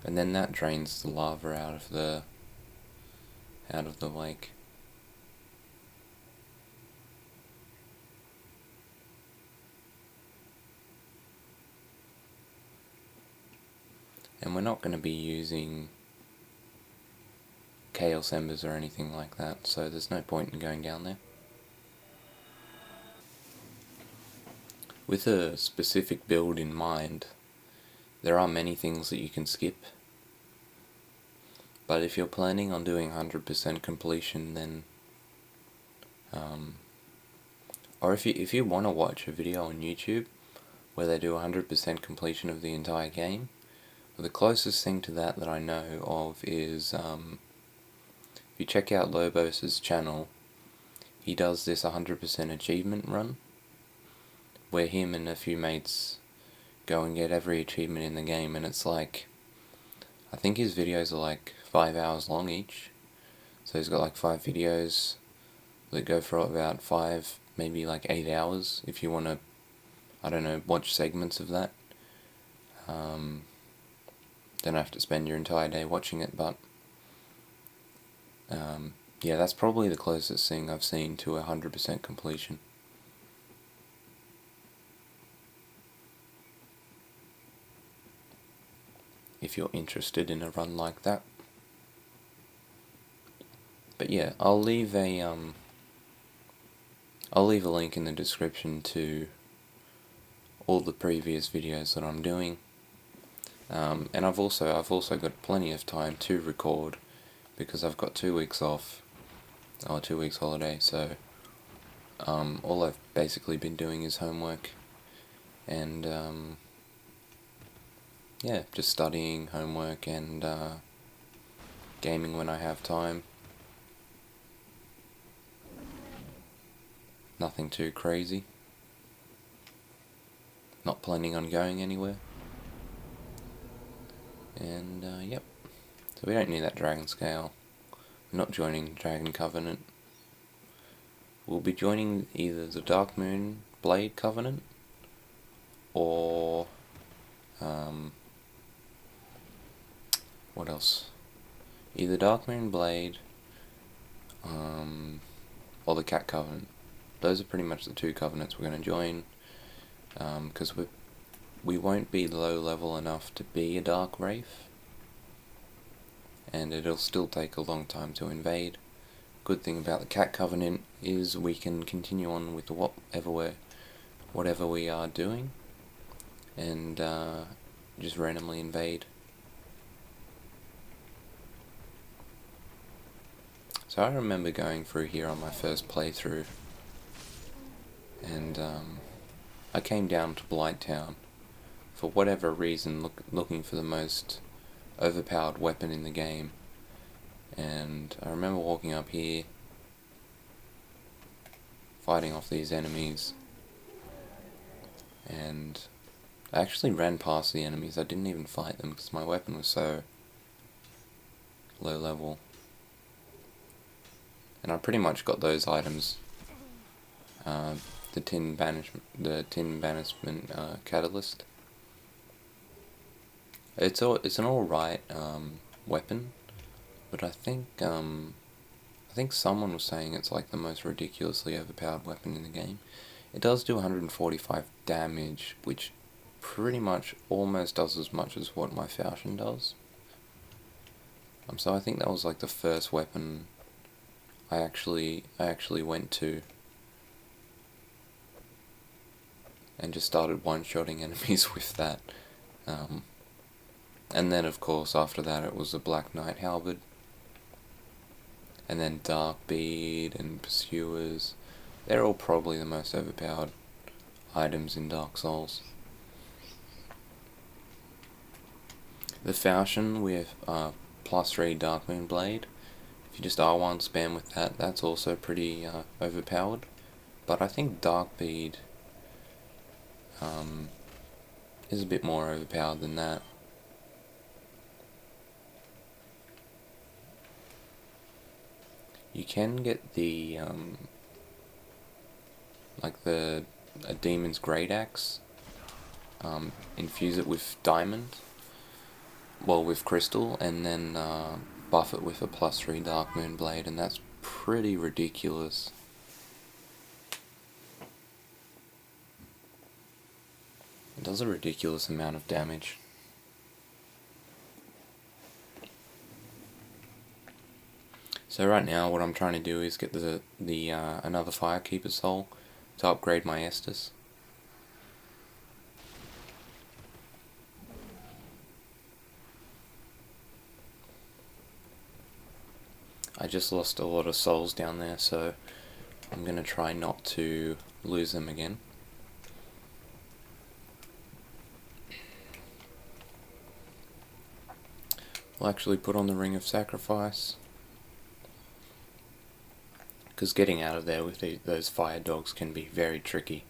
and then that drains the lava out of the lake. And we're not going to be using Chaos Embers or anything like that, so there's no point in going down there. With a specific build in mind, there are many things that you can skip, but if you're planning on doing 100% completion, then or if you want to watch a video on YouTube where they do 100% completion of the entire game, the closest thing to that I know of is if you check out Lobos's channel, he does this 100% achievement run, where him and a few mates go and get every achievement in the game, and it's like, I think his videos are like 5 hours long each, so he's got like 5 videos that go for about 5, maybe like 8 hours, if you want to, I don't know, watch segments of that. Don't have to spend your entire day watching it, but yeah, that's probably the closest thing I've seen to 100% completion. If you're interested in a run like that. But yeah, I'll leave a link in the description to all the previous videos that I'm doing. And I've also got plenty of time to record, because I've got 2 weeks off, or 2 weeks holiday, so all I've basically been doing is homework, and yeah, just studying, homework, and gaming when I have time. Nothing too crazy. Not planning on going anywhere. And yep, so we don't need that Dragon Scale. We're not joining Dragon Covenant. We'll be joining either the Dark Moon Blade Covenant, or what else? Either Dark Moon Blade, or the Cat Covenant. Those are pretty much the 2 covenants we're going to join, because we won't be low level enough to be a Dark Wraith, and it'll still take a long time to invade. Good thing about the Cat Covenant is we can continue on with whatever we are doing, and just randomly invade. So I remember going through here on my first playthrough, and I came down to Blighttown for whatever reason, looking for the most overpowered weapon in the game, and I remember walking up here, fighting off these enemies, and I actually ran past the enemies. I didn't even fight them because my weapon was so low level, and I pretty much got those items, the tin banishment catalyst. It's an alright weapon, but I think someone was saying it's like the most ridiculously overpowered weapon in the game. It does do 145 damage, which pretty much almost does as much as what my Falchion does. So I think that was like the first weapon I actually went to and just started one-shotting enemies with that. And then of course after that it was the Black Knight Halberd, and then Darkbead and Pursuers. They're all probably the most overpowered items in Dark Souls. The Falchion with +3 Dark Moon Blade, if you just R1 spam with that, that's also pretty overpowered. But I think Darkbead is a bit more overpowered than that. You can get the a Demon's Great Axe, infuse it with diamond, well, with crystal, and then buff it with a +3 Dark Moon Blade, and that's pretty ridiculous. It does a ridiculous amount of damage. So right now what I'm trying to do is get the another Firekeeper Soul to upgrade my Estus. I just lost a lot of souls down there, so I'm going to try not to lose them again. We'll actually put on the Ring of Sacrifice, because getting out of there with those fire dogs can be very tricky.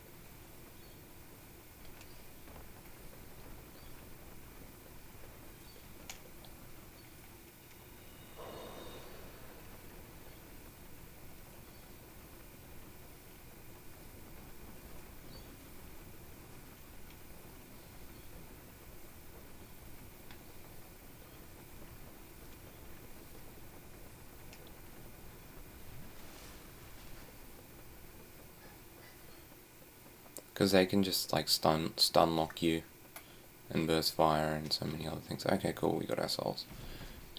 Because they can just like stun lock you and burst fire and so many other things. Okay, cool, we got our souls.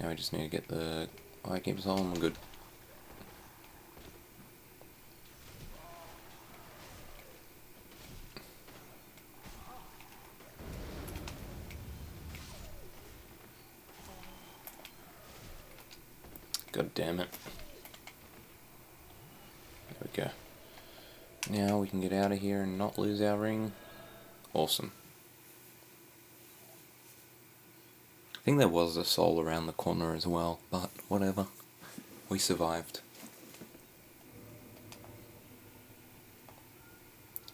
Now we just need to get the Firekeeper Soul and we're good. God damn it. There we go. Now we can get out of here and not lose our ring. Awesome. I think there was a soul around the corner as well, but whatever. We survived.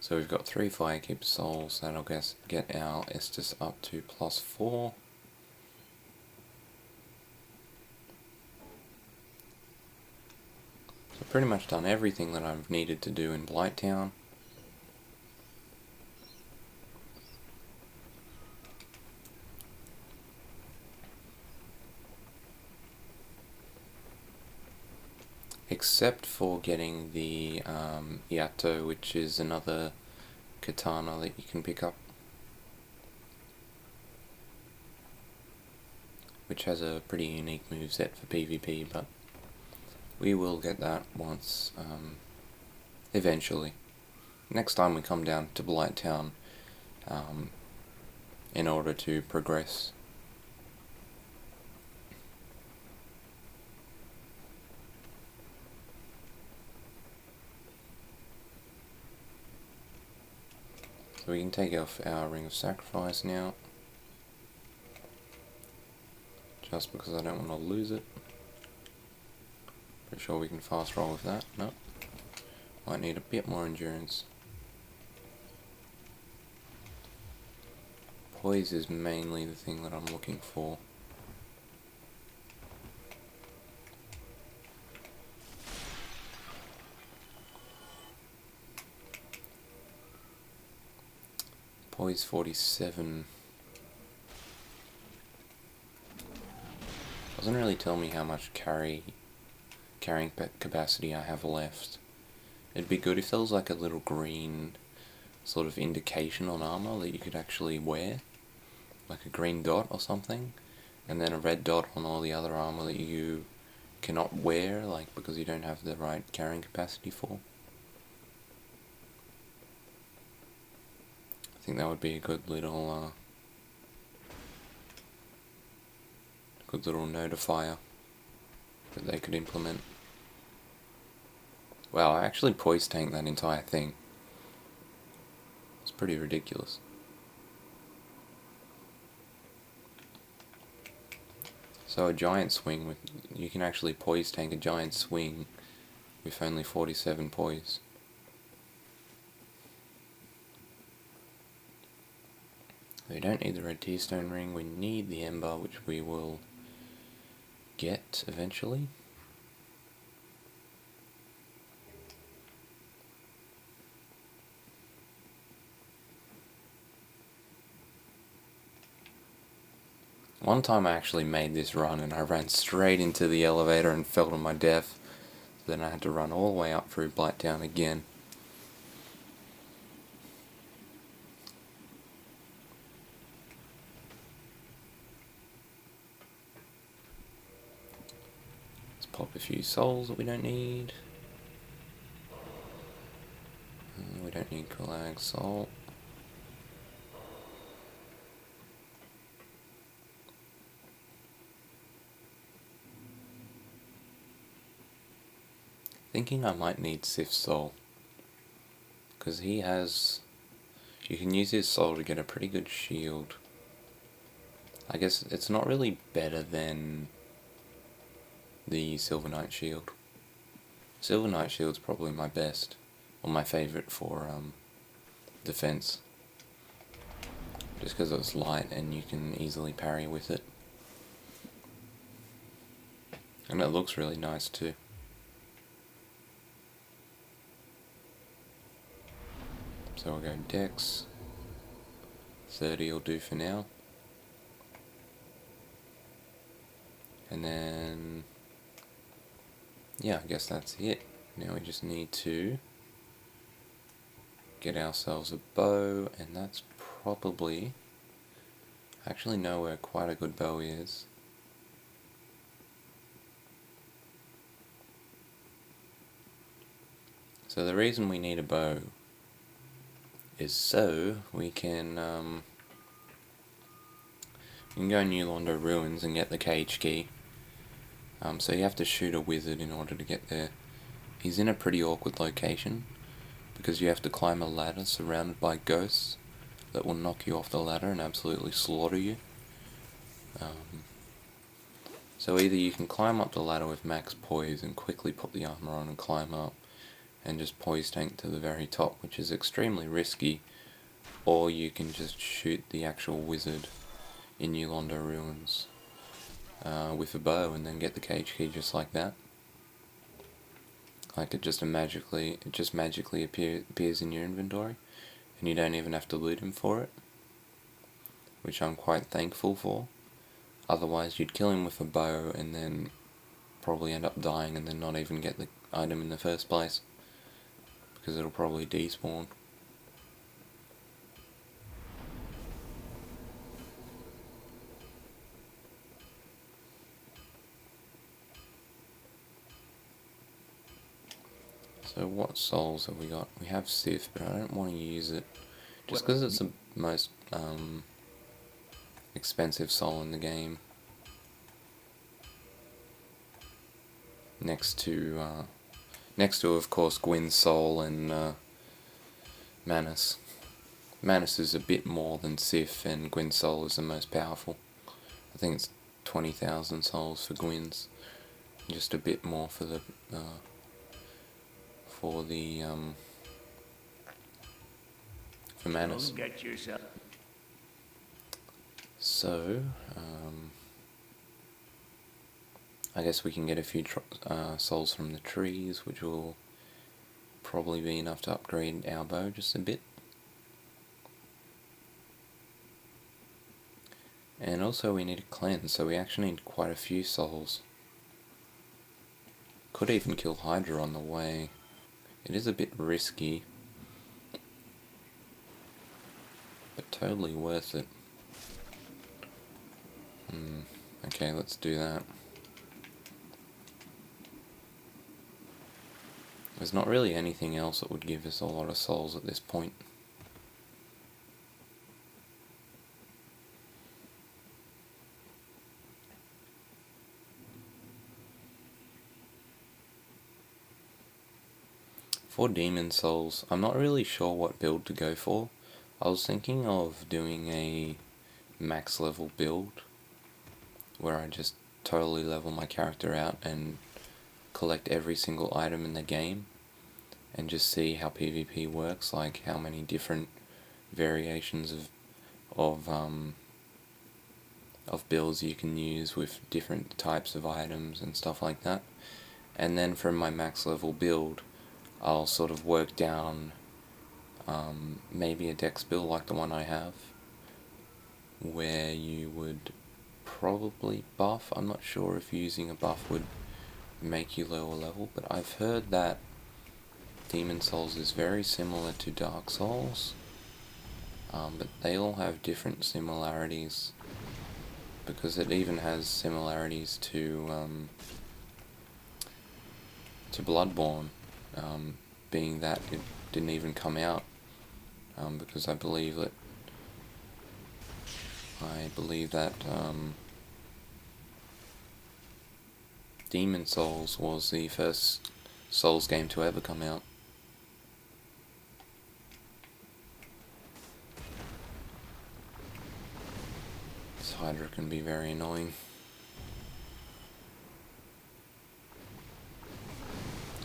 So we've got 3 Firekeeper Souls. That'll get our Estus up to +4. So pretty much done everything that I've needed to do in Blighttown. Except for getting the Yato, which is another katana that you can pick up, which has a pretty unique moveset for PvP, but we will get that once, eventually. Next time we come down to Blighttown, in order to progress. So we can take off our Ring of Sacrifice now, just because I don't want to lose it. Pretty sure we can fast roll with that. Nope. Might need a bit more endurance. Poise is mainly the thing that I'm looking for. Poise 47. Doesn't really tell me how much carrying capacity I have left. It'd be good if there was like a little green sort of indication on armor that you could actually wear, like a green dot or something, and then a red dot on all the other armor that you cannot wear, like because you don't have the right carrying capacity for. I think that would be a good little notifier that they could implement. Wow, I actually poise tanked that entire thing. It's pretty ridiculous. So a giant swing you can actually poise tank a giant swing with only 47 poise. We don't need the red T-stone ring, we need the ember, which we will get eventually. One time I actually made this run and I ran straight into the elevator and fell to my death. Then I had to run all the way up through Blighttown again. Let's pop a few souls that we don't need. We don't need Gulag Soul. Thinking I might need Sif's Soul, because he has, you can use his soul to get a pretty good shield. I guess it's not really better than the Silver Knight shield. Silver Knight shield's probably my best, or my favourite for defense, just because it's light and you can easily parry with it, and it looks really nice too. So we'll go Dex, 30 will do for now, and then yeah, I guess that's it. Now we just need to get ourselves a bow, and that's probably, I actually know where quite a good bow is. So the reason we need a bow is so we can go New Londo Ruins and get the cage key. So you have to shoot a wizard in order to get there. He's in a pretty awkward location, because you have to climb a ladder surrounded by ghosts that will knock you off the ladder and absolutely slaughter you. So either you can climb up the ladder with max poise and quickly put the armor on and climb up and just poise tank to the very top, which is extremely risky, or you can just shoot the actual wizard in New Londo Ruins with a bow and then get the cage key just like that. Like it just magically appears in your inventory, and you don't even have to loot him for it, which I'm quite thankful for. Otherwise you'd kill him with a bow and then probably end up dying and then not even get the item in the first place, because it'll probably despawn. So what souls have we got? We have Sif, but I don't want to use it, just because it's the most expensive soul in the game. Next to of course Gwyn's soul and Manus. Manus is a bit more than Sif, and Gwyn's soul is the most powerful. I think it's 20,000 souls for Gwyn's, just a bit more for the for Manus. So I guess we can get a few souls from the trees, which will probably be enough to upgrade our bow just a bit. And also we need a cleanse, so we actually need quite a few souls. Could even kill Hydra on the way. It is a bit risky, but totally worth it. Okay, let's do that. There's not really anything else that would give us a lot of souls at this point. For demon souls, I'm not really sure what build to go for. I was thinking of doing a max level build, where I just totally level my character out and collect every single item in the game, and just see how PvP works, like how many different variations of builds you can use with different types of items and stuff like that. And then from my max level build, I'll sort of work down maybe a dex build like the one I have, where you would probably buff. I'm not sure if using a buff would make you lower level, but I've heard that Demon Souls is very similar to Dark Souls, but they all have different similarities, because it even has similarities to Bloodborne, being that it didn't even come out, because I believe that Demon Souls was the first Souls game to ever come out. This Hydra can be very annoying.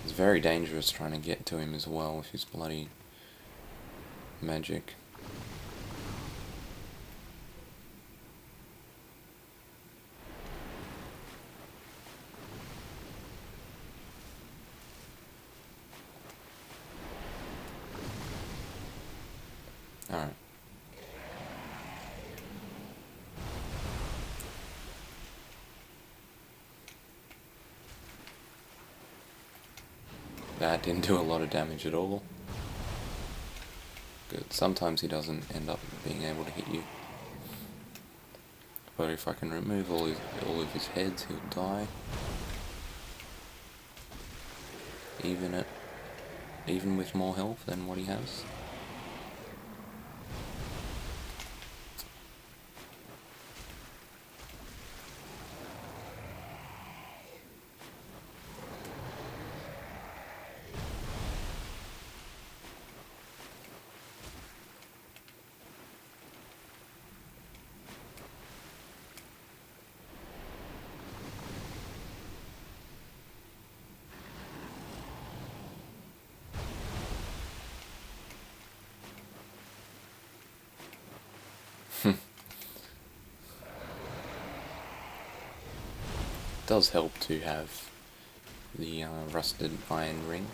It's very dangerous trying to get to him as well with his bloody magic. Alright. That didn't do a lot of damage at all. Good. Sometimes he doesn't end up being able to hit you. But if I can remove all of his heads, he'll die. Even with more health than what he has. It does help to have the rusted iron ring,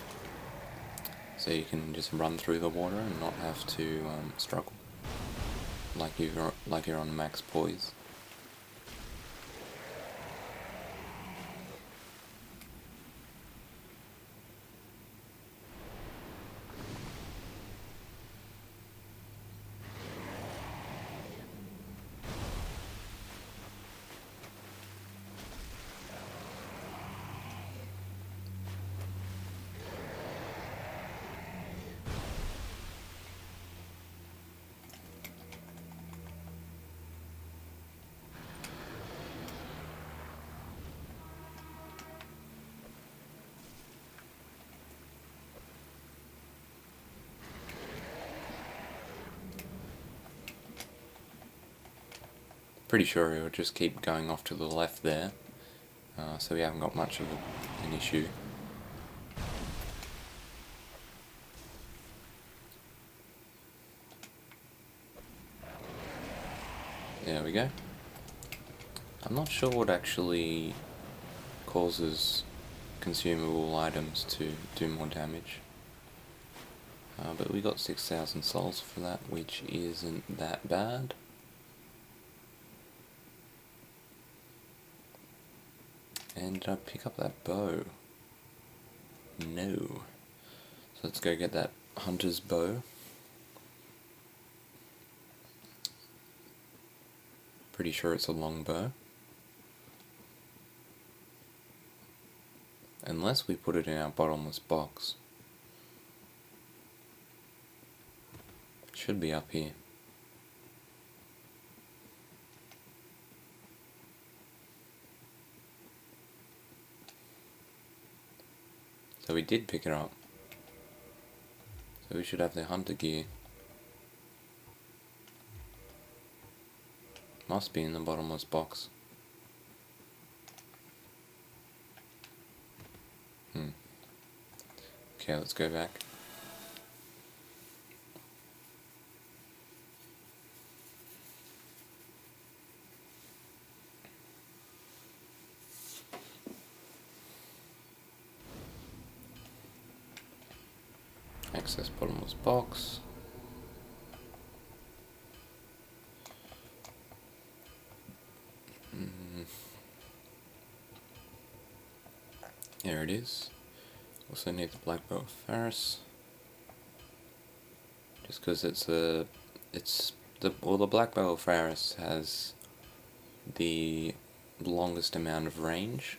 so you can just run through the water and not have to struggle like you're on max poise. Pretty sure it will just keep going off to the left there, so we haven't got much of an issue. There we go. I'm not sure what actually causes consumable items to do more damage, but we got 6,000 souls for that, which isn't that bad. And did I pick up that bow? No. So let's go get that hunter's bow. Pretty sure it's a long bow. Unless we put it in our bottomless box. It should be up here. So we did pick it up. So we should have the hunter gear. Must be in the bottomless box. Okay, let's go back. Access bottomless box. Here it is. Also need the black bow of Faris. Just because the black bow of Faris has the longest amount of range,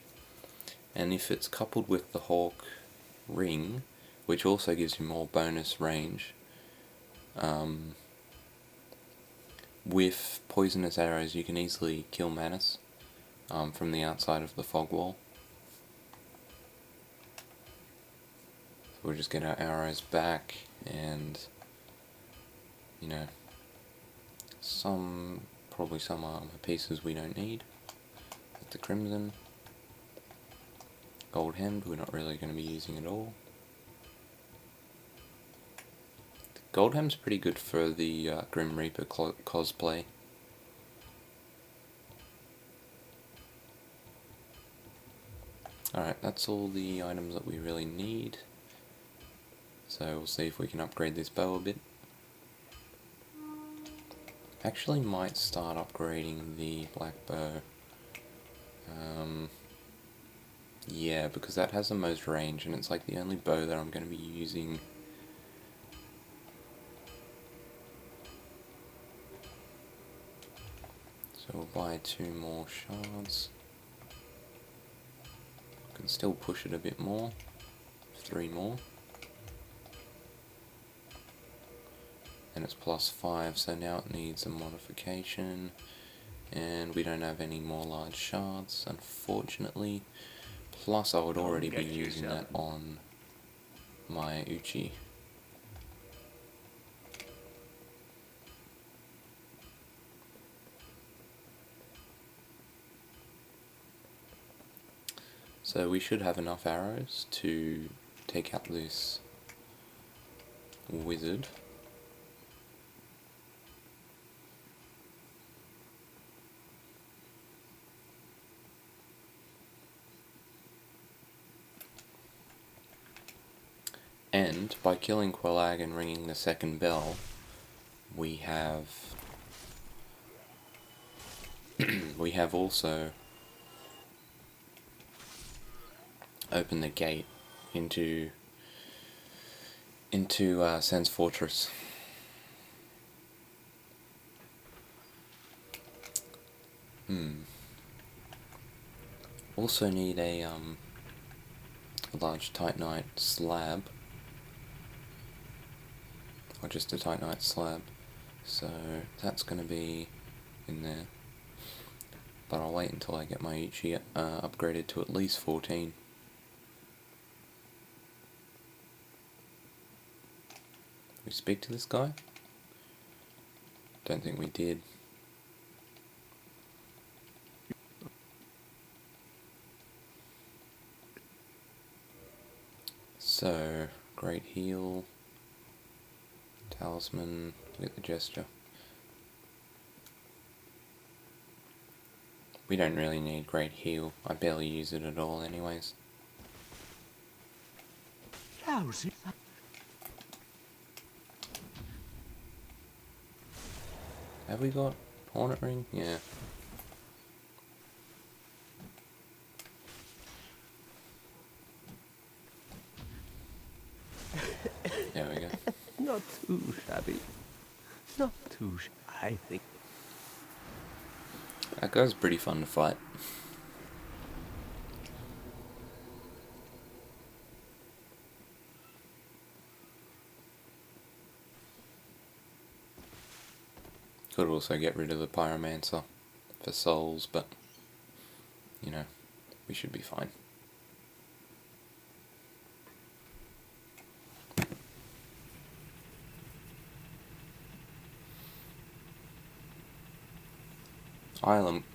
and if it's coupled with the Hawk ring, which also gives you more bonus range, with poisonous arrows you can easily kill Manus from the outside of the fog wall. So we'll just get our arrows back, and you know, probably some armor pieces we don't need. Like the crimson, gold hemmed we're not really going to be using at all. The gold hem's pretty good for the Grim Reaper cosplay. Alright, that's all the items that we really need. So we'll see if we can upgrade this bow a bit. Actually might start upgrading the black bow. Yeah, because that has the most range, and it's like the only bow that I'm going to be using. So we'll buy 2 more shards. Can still push it a bit more. 3 more. And it's +5, so now it needs a modification. And we don't have any more large shards, unfortunately. Plus I would already be using that on my Uchi. So we should have enough arrows to take out this wizard. And by killing Quelag and ringing the second bell, we have also opened the gate into Sen's Fortress. Also need a large titanite slab. Or just a titanite slab, so that's going to be in there, but I'll wait until I get my Ichi upgraded to at least 14. We speak to this guy? Don't think we did. So, great heal. Talisman, get the gesture. We don't really need great heal. I barely use it at all anyways. Lousy. Have we got Hornet Ring? Yeah. There we go. Not too shabby. Not too I think. That guy's pretty fun to fight. Could also get rid of the Pyromancer for souls, but you know, we should be fine.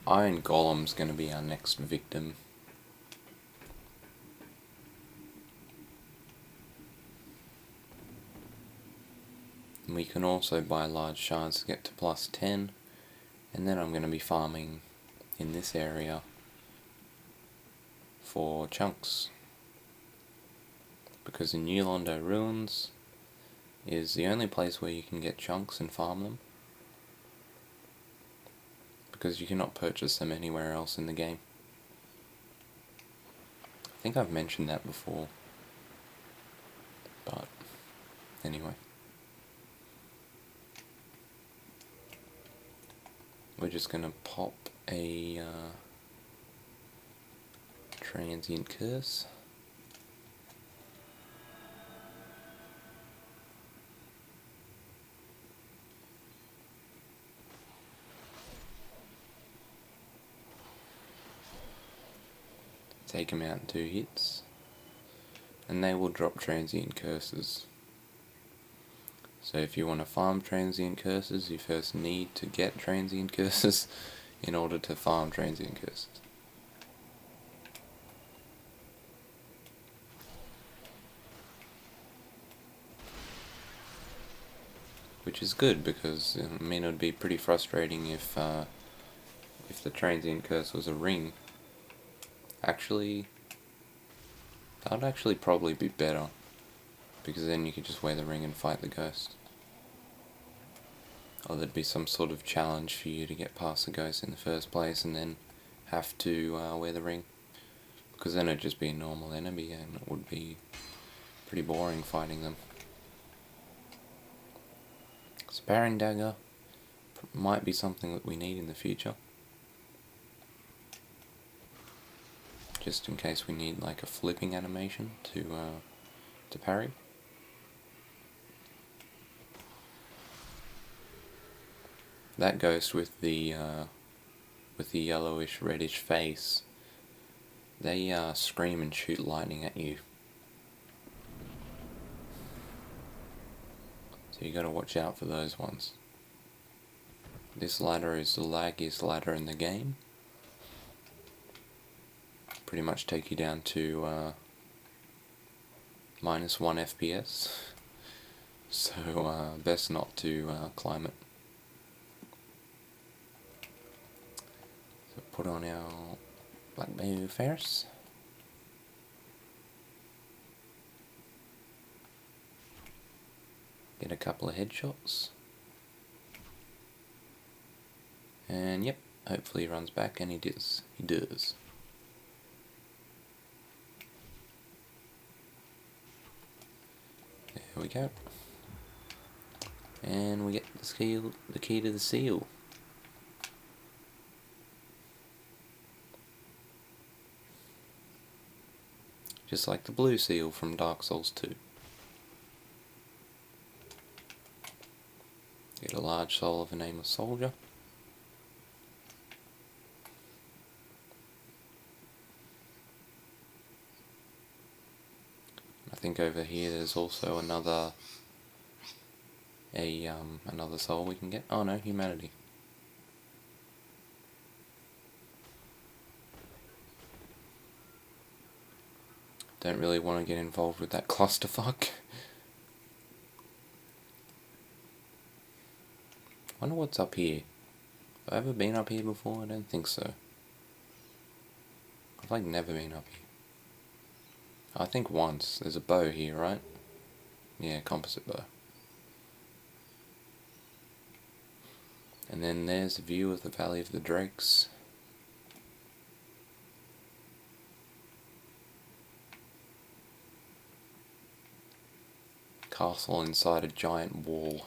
Iron Golem's going to be our next victim. And we can also buy large shards to get to +10, and then I'm going to be farming in this area for chunks, because the New Londo Ruins is the only place where you can get chunks and farm them, because you cannot purchase them anywhere else in the game. think I've mentioned that before. But, anyway. We're just gonna pop a transient curse. Take them out in 2 hits, and they will drop transient curses. So if you want to farm transient curses, you first need to get transient curses in order to farm transient curses. Which is good, because I mean it would be pretty frustrating if the transient curse was a ring. Actually, that would actually probably be better, because then you could just wear the ring and fight the ghost. Or there'd be some sort of challenge for you to get past the ghost in the first place and then have to wear the ring. Because then it'd just be a normal enemy and it would be pretty boring fighting them. Sparring dagger might be something that we need in the future. Just in case we need like a flipping animation to parry. That ghost with the yellowish reddish face, they scream and shoot lightning at you. So you gotta watch out for those ones. This ladder is the laggiest ladder in the game. Pretty much take you down to -1 FPS. So best not to climb it. So put on our black bow first. Get a couple of headshots. And yep, hopefully he runs back, and he does. He does. There we go. And we get the key to the seal. Just like the blue seal from Dark Souls 2. Get a large soul of a nameless soldier. I think over here there's also another soul we can get. Oh no, humanity. Don't really want to get involved with that clusterfuck. Wonder what's up here. Have I ever been up here before? I don't think so. I've like never been up here. I think once. There's a bow here, right? Yeah, composite bow. And then there's a view of the Valley of the Drakes. Castle inside a giant wall.